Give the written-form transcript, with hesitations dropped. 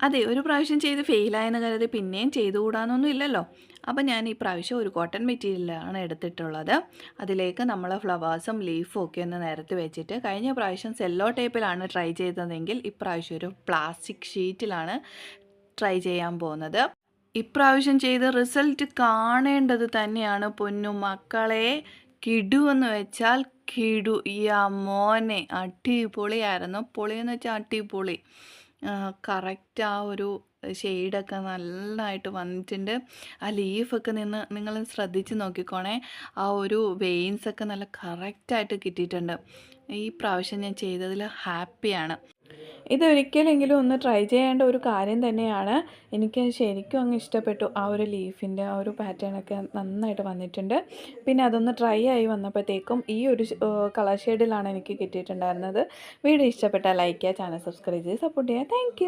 അതെ, ഒരു പ്രാവശ്യം ചെയ്ത് ഫെയിലായെന്ന് കരുതി പിന്നെയും ചെയ്തുകൂടാന്നൊന്നും ഇല്ലല്ലോ. അപ്പം ഞാൻ ഈ പ്രാവശ്യം ഒരു കോട്ടൺ മെറ്റീരിയലാണ് എടുത്തിട്ടുള്ളത്. അതിലേക്ക് നമ്മൾ ഫ്ലവേഴ്സും ലീഫും ഒക്കെ ഒന്ന് നിരത്തി വെച്ചിട്ട്, കഴിഞ്ഞ പ്രാവശ്യം സെല്ലോ ടേപ്പിലാണ് ട്രൈ ചെയ്തതെങ്കിൽ ഇപ്രാവശ്യം ഒരു പ്ലാസ്റ്റിക് ഷീറ്റിലാണ് ട്രൈ ചെയ്യാൻ പോകുന്നത്. ഇപ്രാവശ്യം ചെയ്ത റിസൾട്ട് കാണേണ്ടത് തന്നെയാണ് പൊന്നു മക്കളെ. കിടുവെന്ന് വെച്ചാൽ കിടു. യാ മോനെ, അടിപൊളിയായിരുന്നു. പൊളിയെന്ന് വെച്ചാൽ അടിപൊളി. കറക്റ്റ് ആ ഒരു ഷെയ്ഡൊക്കെ നല്ലതായിട്ട് വന്നിട്ടുണ്ട്. ആ ലീഫൊക്കെ നിങ്ങൾ ശ്രദ്ധിച്ച് നോക്കിക്കോണേ. ആ ഒരു വെയിൻസൊക്കെ നല്ല കറക്റ്റായിട്ട് കിട്ടിയിട്ടുണ്ട്. ഈ പ്രാവശ്യം ഞാൻ ചെയ്തതിൽ ഹാപ്പിയാണ്. ഇതൊരിക്കലെങ്കിലും ഒന്ന് ട്രൈ ചെയ്യേണ്ട ഒരു കാര്യം തന്നെയാണ്. എനിക്ക് ശരിക്കും അങ്ങ് ഇഷ്ടപ്പെട്ടു. ആ ഒരു ലീഫിൻ്റെ ആ ഒരു പാറ്റേണൊക്കെ നന്നായിട്ട് വന്നിട്ടുണ്ട്. പിന്നെ അതൊന്ന് ട്രൈ ആയി വന്നപ്പോഴത്തേക്കും ഈ ഒരു കളർ ഷെയ്ഡിലാണ് എനിക്ക് കിട്ടിയിട്ടുണ്ടായിരുന്നത്. വീഡിയോ ഇഷ്ടപ്പെട്ടാൽ ലൈക്ക് ചെയ്യുക, ചാനൽ സബ്സ്ക്രൈബ് ചെയ്ത് സപ്പോർട്ട് ചെയ്യുക. താങ്ക്